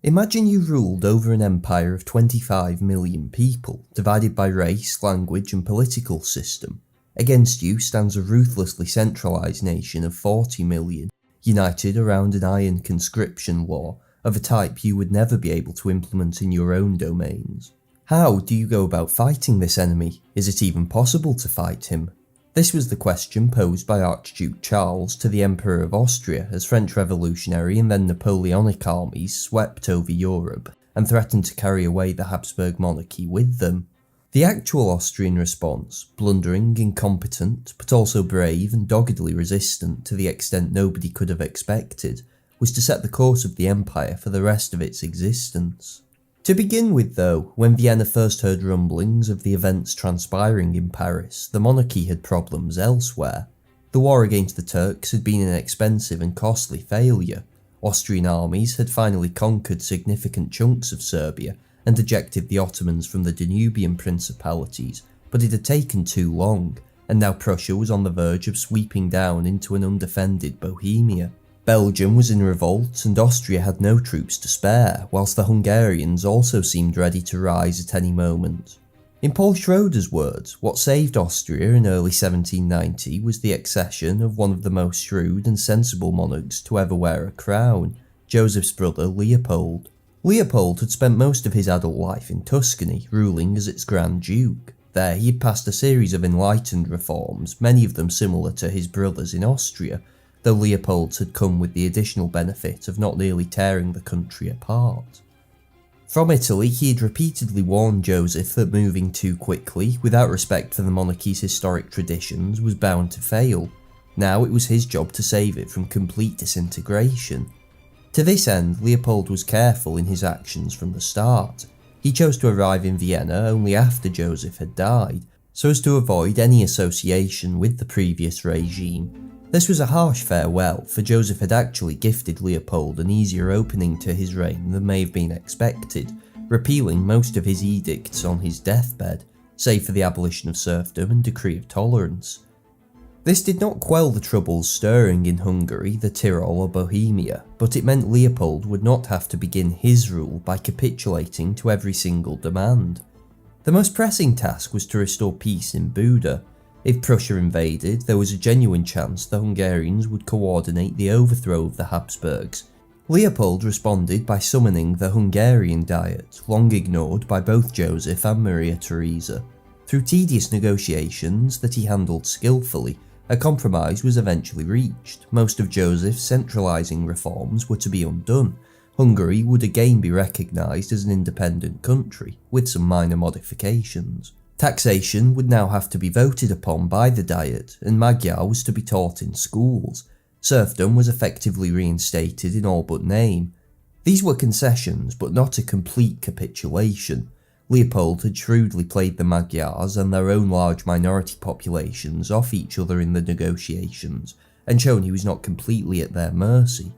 Imagine you ruled over an empire of 25 million people, divided by race, language and political system. Against you stands a ruthlessly centralised nation of 40 million, united around an iron conscription law of a type you would never be able to implement in your own domains. How do you go about fighting this enemy? Is it even possible to fight him? This was the question posed by Archduke Charles to the Emperor of Austria as French revolutionary and then Napoleonic armies swept over Europe and threatened to carry away the Habsburg monarchy with them. The actual Austrian response, blundering, incompetent, but also brave and doggedly resistant to the extent nobody could have expected, was to set the course of the empire for the rest of its existence. To begin with though, when Vienna first heard rumblings of the events transpiring in Paris, the monarchy had problems elsewhere. The war against the Turks had been an expensive and costly failure. Austrian armies had finally conquered significant chunks of Serbia and ejected the Ottomans from the Danubian principalities, but it had taken too long, and now Prussia was on the verge of sweeping down into an undefended Bohemia. Belgium was in revolt and Austria had no troops to spare, whilst the Hungarians also seemed ready to rise at any moment. In Paul Schroeder's words, what saved Austria in early 1790 was the accession of one of the most shrewd and sensible monarchs to ever wear a crown, Joseph's brother Leopold. Leopold had spent most of his adult life in Tuscany, ruling as its Grand Duke. There he had passed a series of enlightened reforms, many of them similar to his brother's in Austria, though Leopold's had come with the additional benefit of not nearly tearing the country apart. From Italy, he had repeatedly warned Joseph that moving too quickly, without respect for the monarchy's historic traditions, was bound to fail. Now it was his job to save it from complete disintegration. To this end, Leopold was careful in his actions from the start. He chose to arrive in Vienna only after Joseph had died, so as to avoid any association with the previous regime. This was a harsh farewell, for Joseph had actually gifted Leopold an easier opening to his reign than may have been expected, repealing most of his edicts on his deathbed, save for the abolition of serfdom and decree of tolerance. This did not quell the troubles stirring in Hungary, the Tyrol or Bohemia, but it meant Leopold would not have to begin his rule by capitulating to every single demand. The most pressing task was to restore peace in Buda. If Prussia invaded, there was a genuine chance the Hungarians would coordinate the overthrow of the Habsburgs. Leopold responded by summoning the Hungarian Diet, long ignored by both Joseph and Maria Theresa. Through tedious negotiations that he handled skillfully, a compromise was eventually reached. Most of Joseph's centralising reforms were to be undone. Hungary would again be recognised as an independent country, with some minor modifications. Taxation would now have to be voted upon by the Diet, and Magyar was to be taught in schools. Serfdom was effectively reinstated in all but name. These were concessions, but not a complete capitulation. Leopold had shrewdly played the Magyars and their own large minority populations off each other in the negotiations, and shown he was not completely at their mercy.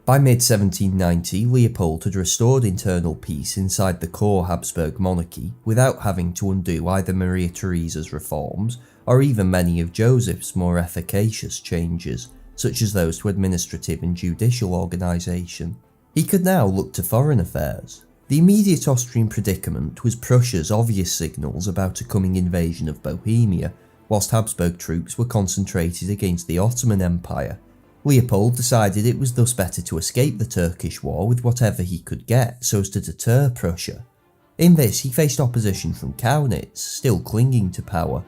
By mid-1790, Leopold had restored internal peace inside the core Habsburg monarchy without having to undo either Maria Theresa's reforms or even many of Joseph's more efficacious changes, such as those to administrative and judicial organisation. He could now look to foreign affairs. The immediate Austrian predicament was Prussia's obvious signals about a coming invasion of Bohemia, whilst Habsburg troops were concentrated against the Ottoman Empire. Leopold decided it was thus better to escape the Turkish war with whatever he could get so as to deter Prussia. In this he faced opposition from Kaunitz, still clinging to power.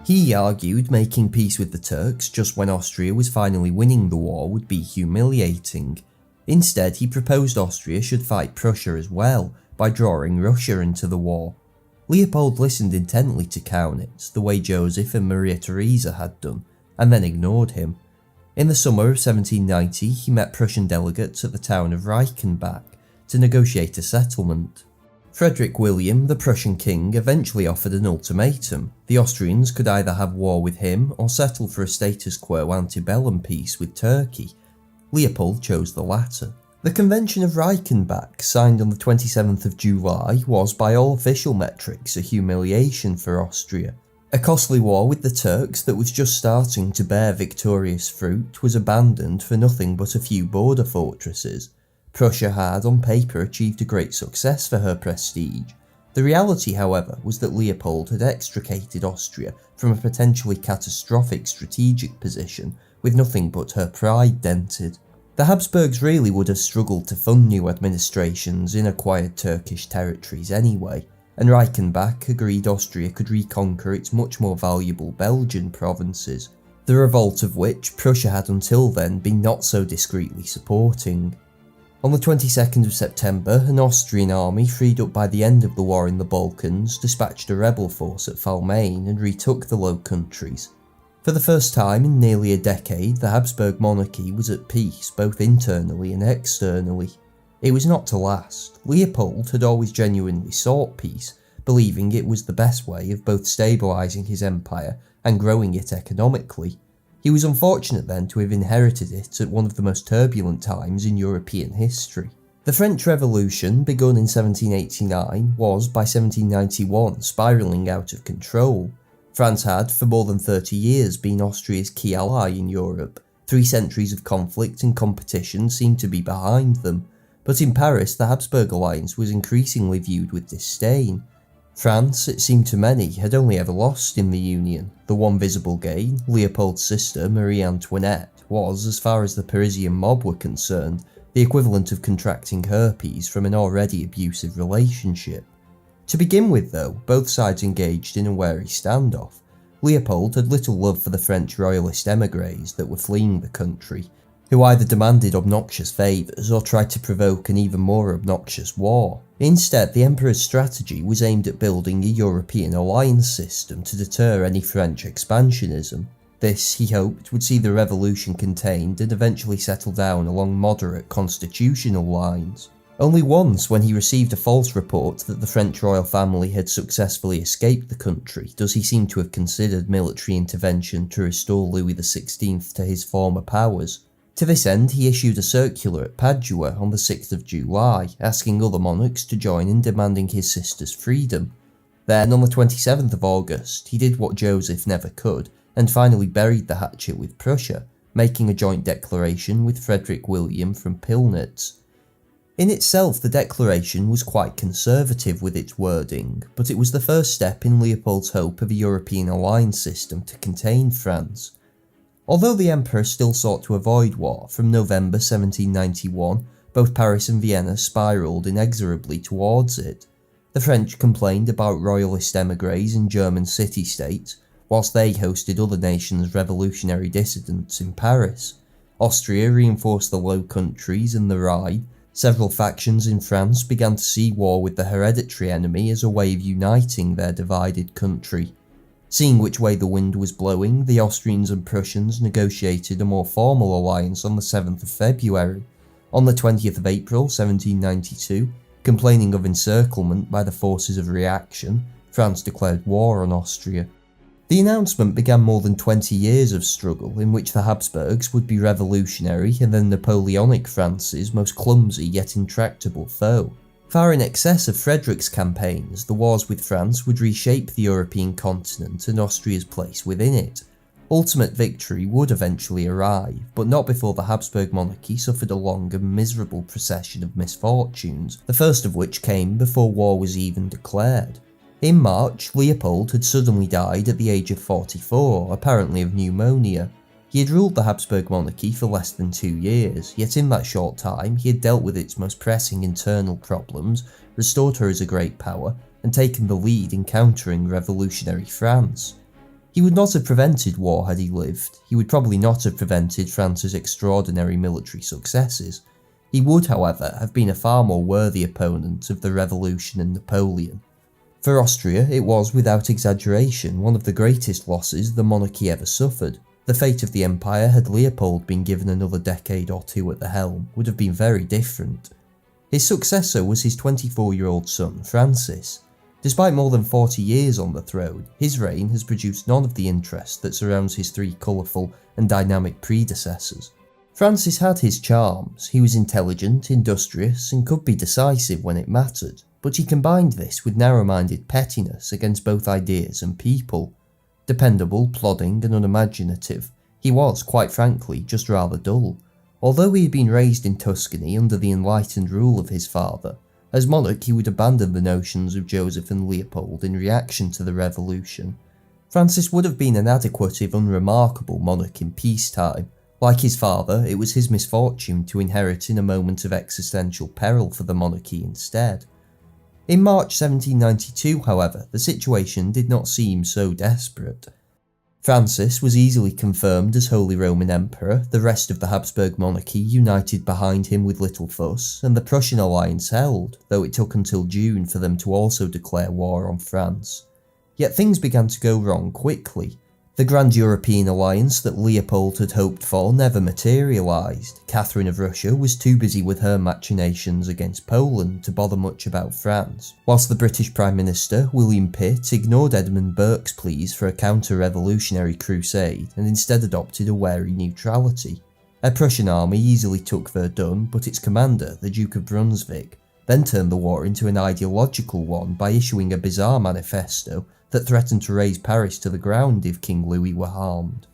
He argued making peace with the Turks just when Austria was finally winning the war would be humiliating. Instead, he proposed Austria should fight Prussia as well, by drawing Russia into the war. Leopold listened intently to Kaunitz, the way Joseph and Maria Theresa had done, and then ignored him. In the summer of 1790, he met Prussian delegates at the town of Reichenbach to negotiate a settlement. Frederick William, the Prussian king, eventually offered an ultimatum. The Austrians could either have war with him or settle for a status quo antebellum peace with Turkey. Leopold chose the latter. The Convention of Reichenbach, signed on the 27th of July, was by all official metrics a humiliation for Austria. A costly war with the Turks that was just starting to bear victorious fruit was abandoned for nothing but a few border fortresses. Prussia had, on paper, achieved a great success for her prestige. The reality, however, was that Leopold had extricated Austria from a potentially catastrophic strategic position with nothing but her pride dented. The Habsburgs really would have struggled to fund new administrations in acquired Turkish territories anyway, and Reichenbach agreed Austria could reconquer its much more valuable Belgian provinces, the revolt of which Prussia had until then been not so discreetly supporting. On the 22nd of September, an Austrian army freed up by the end of the war in the Balkans dispatched a rebel force at Valmain and retook the Low Countries. For the first time in nearly a decade, the Habsburg monarchy was at peace both internally and externally. It was not to last. Leopold had always genuinely sought peace, believing it was the best way of both stabilising his empire and growing it economically. He was unfortunate then to have inherited it at one of the most turbulent times in European history. The French Revolution, begun in 1789, was by 1791 spiralling out of control. France had, for more than 30 years, been Austria's key ally in Europe. 3 centuries of conflict and competition seemed to be behind them, but in Paris the Habsburg alliance was increasingly viewed with disdain. France, it seemed to many, had only ever lost in the Union. The one visible gain, Leopold's sister Marie Antoinette, was, as far as the Parisian mob were concerned, the equivalent of contracting herpes from an already abusive relationship. To begin with though, both sides engaged in a wary standoff. Leopold had little love for the French royalist émigrés that were fleeing the country, who either demanded obnoxious favours or tried to provoke an even more obnoxious war. Instead, the emperor's strategy was aimed at building a European alliance system to deter any French expansionism. This, he hoped, would see the revolution contained and eventually settle down along moderate constitutional lines. Only once, when he received a false report that the French royal family had successfully escaped the country, does he seem to have considered military intervention to restore Louis XVI to his former powers. To this end, he issued a circular at Padua on the 6th of July, asking other monarchs to join in demanding his sister's freedom. Then, on the 27th of August, he did what Joseph never could, and finally buried the hatchet with Prussia, making a joint declaration with Frederick William from Pillnitz. In itself, the declaration was quite conservative with its wording, but it was the first step in Leopold's hope of a European alliance system to contain France. Although the emperor still sought to avoid war, from November 1791, both Paris and Vienna spiralled inexorably towards it. The French complained about royalist émigrés in German city-states, whilst they hosted other nations' revolutionary dissidents in Paris. Austria reinforced the Low Countries and the Rhine. Several factions in France began to see war with the hereditary enemy as a way of uniting their divided country. Seeing which way the wind was blowing, the Austrians and Prussians negotiated a more formal alliance on the 7th of February. On the 20th of April 1792, complaining of encirclement by the forces of reaction, France declared war on Austria. The announcement began more than 20 years of struggle in which the Habsburgs would be revolutionary and then Napoleonic France's most clumsy yet intractable foe. Far in excess of Frederick's campaigns, the wars with France would reshape the European continent and Austria's place within it. Ultimate victory would eventually arrive, but not before the Habsburg monarchy suffered a long and miserable procession of misfortunes, the first of which came before war was even declared. In March, Leopold had suddenly died at the age of 44, apparently of pneumonia. He had ruled the Habsburg monarchy for less than 2 years, yet in that short time he had dealt with its most pressing internal problems, restored her as a great power, and taken the lead in countering revolutionary France. He would not have prevented war had he lived. He would probably not have prevented France's extraordinary military successes. He would, however, have been a far more worthy opponent of the revolution and Napoleon. For Austria, it was, without exaggeration, one of the greatest losses the monarchy ever suffered. The fate of the empire, had Leopold been given another decade or two at the helm, would have been very different. His successor was his 24-year-old son, Francis. Despite more than 40 years on the throne, his reign has produced none of the interest that surrounds his 3 colourful and dynamic predecessors. Francis had his charms. He was intelligent, industrious, and could be decisive when it mattered, but he combined this with narrow-minded pettiness against both ideas and people. Dependable, plodding, and unimaginative, he was, quite frankly, just rather dull. Although he had been raised in Tuscany under the enlightened rule of his father, as monarch he would abandon the notions of Joseph and Leopold in reaction to the revolution. Francis would have been an adequate if unremarkable monarch in peacetime. Like his father, it was his misfortune to inherit in a moment of existential peril for the monarchy instead. In March 1792, however, the situation did not seem so desperate. Francis was easily confirmed as Holy Roman Emperor, the rest of the Habsburg monarchy united behind him with little fuss, and the Prussian alliance held, though it took until June for them to also declare war on France. Yet things began to go wrong quickly. The grand European alliance that Leopold had hoped for never materialised. Catherine of Russia was too busy with her machinations against Poland to bother much about France, whilst the British Prime Minister, William Pitt, ignored Edmund Burke's pleas for a counter-revolutionary crusade and instead adopted a wary neutrality. A Prussian army easily took Verdun, but its commander, the Duke of Brunswick, then turned the war into an ideological one by issuing a bizarre manifesto that threatened to raze Paris to the ground if King Louis were harmed.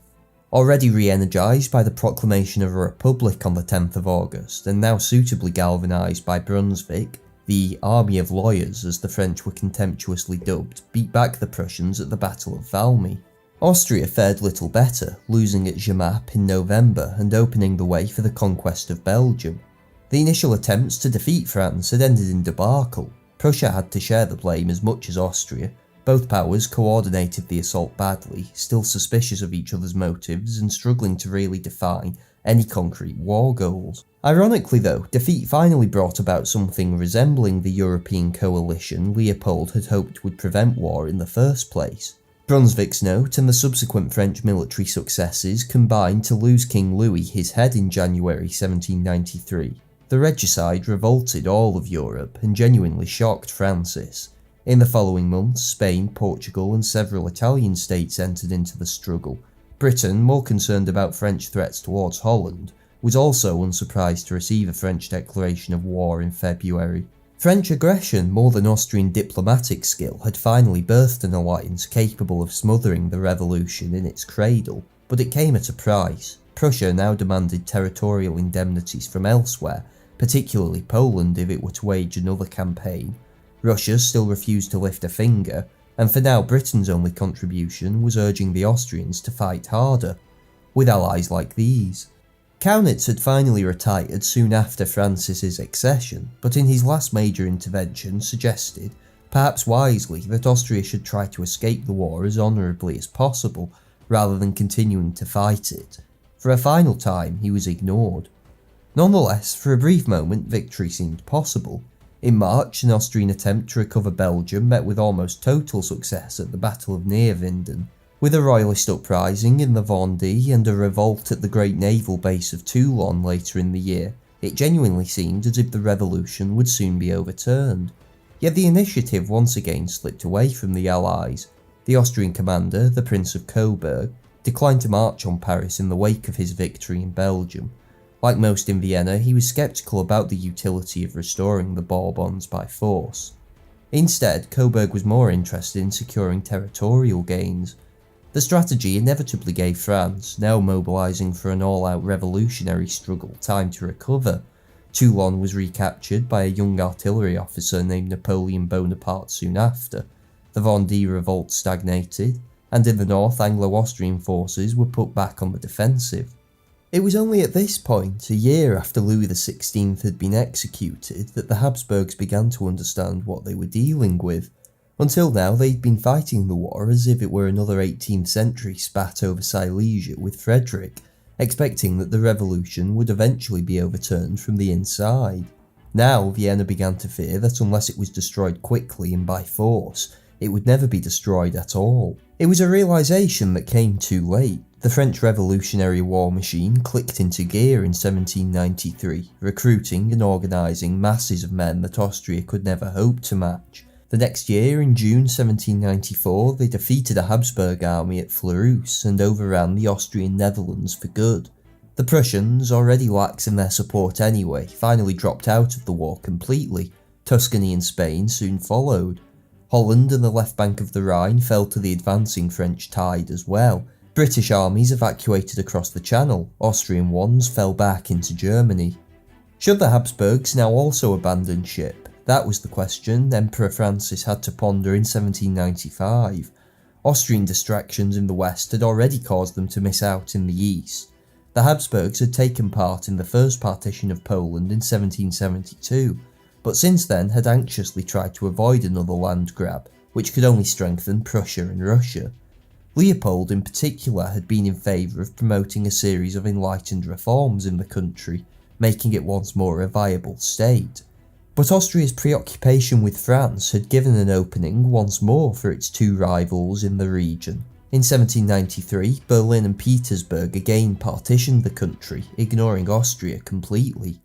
Already re-energised by the proclamation of a republic on the 10th of August, and now suitably galvanised by Brunswick, the Army of Lawyers, as the French were contemptuously dubbed, beat back the Prussians at the Battle of Valmy. Austria fared little better, losing at Jemappes in November and opening the way for the conquest of Belgium. The initial attempts to defeat France had ended in debacle. Prussia had to share the blame as much as Austria. Both powers coordinated the assault badly, still suspicious of each other's motives and struggling to really define any concrete war goals. Ironically though, defeat finally brought about something resembling the European coalition Leopold had hoped would prevent war in the first place. Brunswick's note and the subsequent French military successes combined to lose King Louis his head in January 1793. The regicide revolted all of Europe and genuinely shocked Francis. In the following months, Spain, Portugal and several Italian states entered into the struggle. Britain, more concerned about French threats towards Holland, was also unsurprised to receive a French declaration of war in February. French aggression, more than Austrian diplomatic skill, had finally birthed an alliance capable of smothering the revolution in its cradle, but it came at a price. Prussia now demanded territorial indemnities from elsewhere, particularly Poland if it were to wage another campaign. Russia still refused to lift a finger, and for now Britain's only contribution was urging the Austrians to fight harder, with allies like these. Kaunitz had finally retired soon after Francis's accession, but in his last major intervention suggested, perhaps wisely, that Austria should try to escape the war as honourably as possible, rather than continuing to fight it. For a final time he was ignored. Nonetheless, for a brief moment victory seemed possible. In March, an Austrian attempt to recover Belgium met with almost total success at the Battle of Neerwinden. With a royalist uprising in the Vendée and a revolt at the great naval base of Toulon later in the year, it genuinely seemed as if the revolution would soon be overturned. Yet the initiative once again slipped away from the Allies. The Austrian commander, the Prince of Coburg, declined to march on Paris in the wake of his victory in Belgium. Like most in Vienna, he was sceptical about the utility of restoring the Bourbons by force. Instead, Coburg was more interested in securing territorial gains. The strategy inevitably gave France, now mobilising for an all-out revolutionary struggle, time to recover. Toulon was recaptured by a young artillery officer named Napoleon Bonaparte soon after. The Vendée revolt stagnated, and in the north Anglo-Austrian forces were put back on the defensive. It was only at this point, a year after Louis XVI had been executed, that the Habsburgs began to understand what they were dealing with. Until now, they'd been fighting the war as if it were another 18th century spat over Silesia with Frederick, expecting that the revolution would eventually be overturned from the inside. Now, Vienna began to fear that unless it was destroyed quickly and by force, it would never be destroyed at all. It was a realisation that came too late. The French Revolutionary War machine clicked into gear in 1793, recruiting and organising masses of men that Austria could never hope to match. The next year, in June 1794, they defeated a Habsburg army at Fleurus and overran the Austrian Netherlands for good. The Prussians, already lax in their support anyway, finally dropped out of the war completely. Tuscany and Spain soon followed. Holland and the left bank of the Rhine fell to the advancing French tide as well, British armies evacuated across the Channel, Austrian ones fell back into Germany. Should the Habsburgs now also abandon ship? That was the question Emperor Francis had to ponder in 1795. Austrian distractions in the west had already caused them to miss out in the east. The Habsburgs had taken part in the first partition of Poland in 1772, but since then had anxiously tried to avoid another land grab, which could only strengthen Prussia and Russia. Leopold in particular had been in favour of promoting a series of enlightened reforms in the country, making it once more a viable state. But Austria's preoccupation with France had given an opening once more for its two rivals in the region. In 1793, Berlin and Petersburg again partitioned the country, ignoring Austria completely.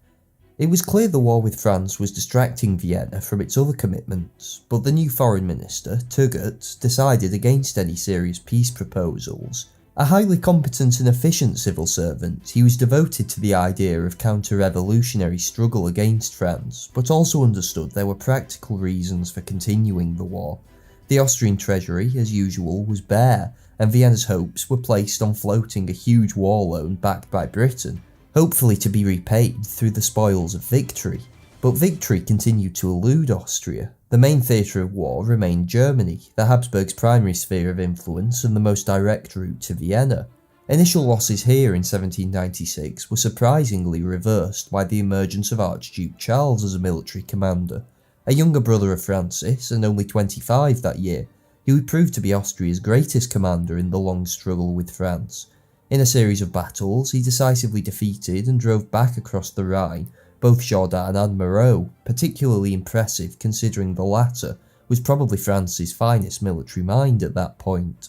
It was clear the war with France was distracting Vienna from its other commitments, but the new foreign minister, Turgot, decided against any serious peace proposals. A highly competent and efficient civil servant, he was devoted to the idea of counter-revolutionary struggle against France, but also understood there were practical reasons for continuing the war. The Austrian treasury, as usual, was bare, and Vienna's hopes were placed on floating a huge war loan backed by Britain, hopefully to be repaid through the spoils of victory. But victory continued to elude Austria. The main theatre of war remained Germany, the Habsburgs' primary sphere of influence and the most direct route to Vienna. Initial losses here in 1796 were surprisingly reversed by the emergence of Archduke Charles as a military commander. A younger brother of Francis, and only 25 that year, he would prove to be Austria's greatest commander in the long struggle with France. In a series of battles, he decisively defeated and drove back across the Rhine both Jourdan and Moreau, particularly impressive considering the latter was probably France's finest military mind at that point.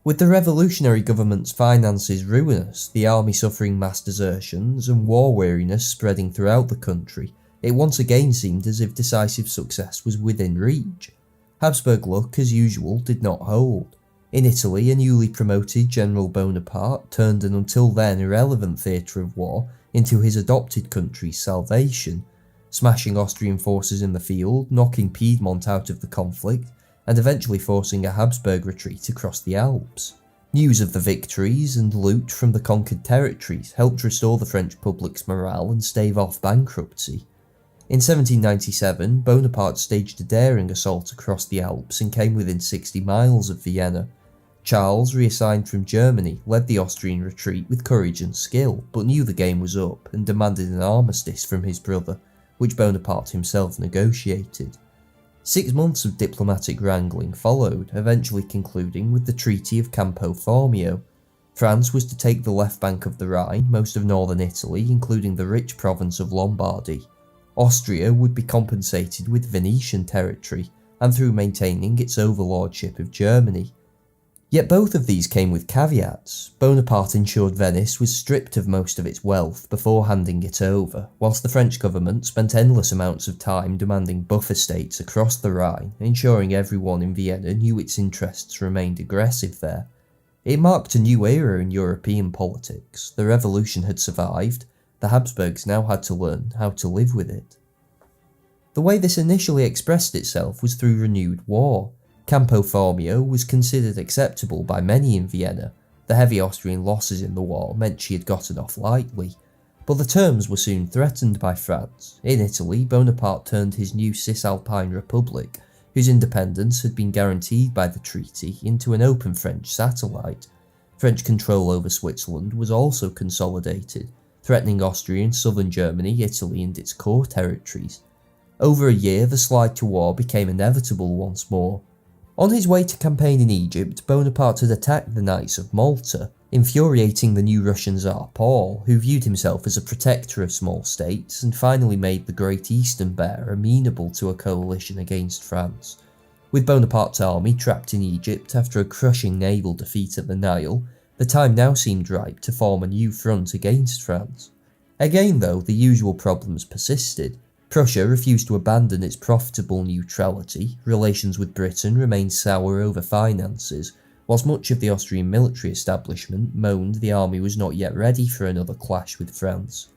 With the revolutionary government's finances ruinous, the army suffering mass desertions, and war weariness spreading throughout the country, it once again seemed as if decisive success was within reach. Habsburg luck, as usual, did not hold. In Italy, a newly promoted General Bonaparte turned an until then irrelevant theatre of war into his adopted country's salvation, smashing Austrian forces in the field, knocking Piedmont out of the conflict, and eventually forcing a Habsburg retreat across the Alps. News of the victories and loot from the conquered territories helped restore the French public's morale and stave off bankruptcy. In 1797, Bonaparte staged a daring assault across the Alps and came within 60 miles of Vienna. Charles, reassigned from Germany, led the Austrian retreat with courage and skill, but knew the game was up and demanded an armistice from his brother, which Bonaparte himself negotiated. 6 months of diplomatic wrangling followed, eventually concluding with the Treaty of Campo Formio. France was to take the left bank of the Rhine, most of northern Italy, including the rich province of Lombardy. Austria would be compensated with Venetian territory, and through maintaining its overlordship of Germany. Yet both of these came with caveats. Bonaparte ensured Venice was stripped of most of its wealth before handing it over, whilst the French government spent endless amounts of time demanding buffer states across the Rhine, ensuring everyone in Vienna knew its interests remained aggressive there. It marked a new era in European politics. The revolution had survived. The Habsburgs now had to learn how to live with it. The way this initially expressed itself was through renewed war. Campo Formio was considered acceptable by many in Vienna. The heavy Austrian losses in the war meant she had gotten off lightly. But the terms were soon threatened by France. In Italy, Bonaparte turned his new Cisalpine Republic, whose independence had been guaranteed by the treaty, into an open French satellite. French control over Switzerland was also consolidated, threatening Austria in southern Germany, Italy and its core territories. Over a year, the slide to war became inevitable once more. On his way to campaign in Egypt, Bonaparte had attacked the Knights of Malta, infuriating the new Russian Tsar Paul, who viewed himself as a protector of small states, and finally made the Great Eastern Bear amenable to a coalition against France. With Bonaparte's army trapped in Egypt after a crushing naval defeat at the Nile, the time now seemed ripe to form a new front against France. Again though, the usual problems persisted. Prussia refused to abandon its profitable neutrality, relations with Britain remained sour over finances, whilst much of the Austrian military establishment moaned the army was not yet ready for another clash with France.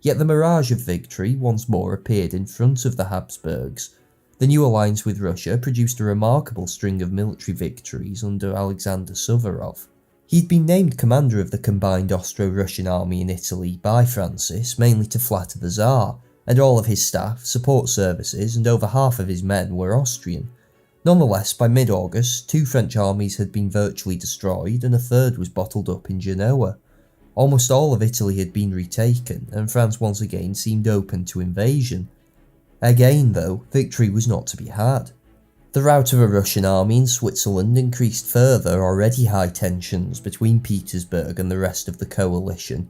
Yet the mirage of victory once more appeared in front of the Habsburgs. The new alliance with Russia produced a remarkable string of military victories under Alexander Suvorov. He'd been named commander of the combined Austro-Russian army in Italy by Francis, mainly to flatter the Tsar, and all of his staff, support services, and over half of his men were Austrian. Nonetheless, by mid-August, 2 French armies had been virtually destroyed and a third was bottled up in Genoa. Almost all of Italy had been retaken, and France once again seemed open to invasion. Again, though, victory was not to be had. The rout of a Russian army in Switzerland increased further already high tensions between Petersburg and the rest of the coalition.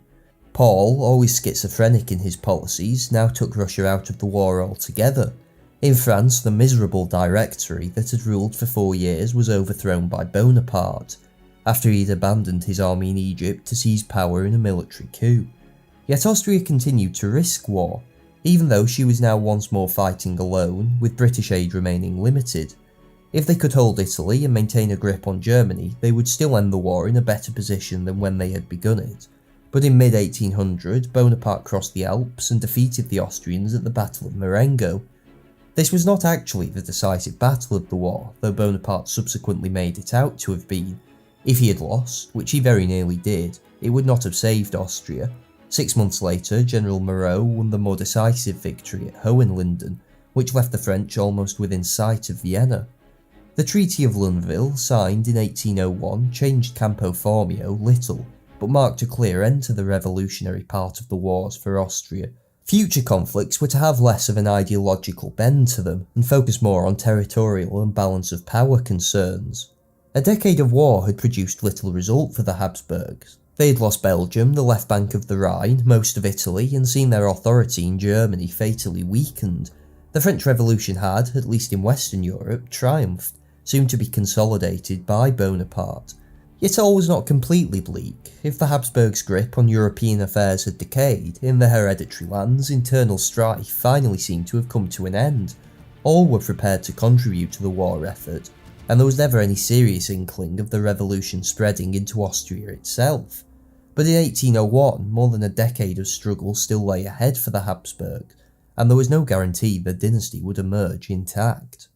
Paul, always schizophrenic in his policies, now took Russia out of the war altogether. In France, the miserable Directory that had ruled for 4 years was overthrown by Bonaparte, after he'd abandoned his army in Egypt to seize power in a military coup. Yet Austria continued to risk war, even though she was now once more fighting alone, with British aid remaining limited. If they could hold Italy and maintain a grip on Germany, they would still end the war in a better position than when they had begun it. But in mid-1800, Bonaparte crossed the Alps and defeated the Austrians at the Battle of Marengo. This was not actually the decisive battle of the war, though Bonaparte subsequently made it out to have been. If he had lost, which he very nearly did, it would not have saved Austria. 6 months later, General Moreau won the more decisive victory at Hohenlinden, which left the French almost within sight of Vienna. The Treaty of Lunéville, signed in 1801, changed Campo Formio little, but marked a clear end to the revolutionary part of the wars for Austria. Future conflicts were to have less of an ideological bend to them, and focus more on territorial and balance of power concerns. A decade of war had produced little result for the Habsburgs. They had lost Belgium, the left bank of the Rhine, most of Italy, and seen their authority in Germany fatally weakened. The French Revolution had, at least in Western Europe, triumphed, soon to be consolidated by Bonaparte. Yet all was not completely bleak. If the Habsburgs' grip on European affairs had decayed, in the hereditary lands, internal strife finally seemed to have come to an end. All were prepared to contribute to the war effort, and there was never any serious inkling of the revolution spreading into Austria itself. But in 1801, more than a decade of struggle still lay ahead for the Habsburgs, and there was no guarantee the dynasty would emerge intact.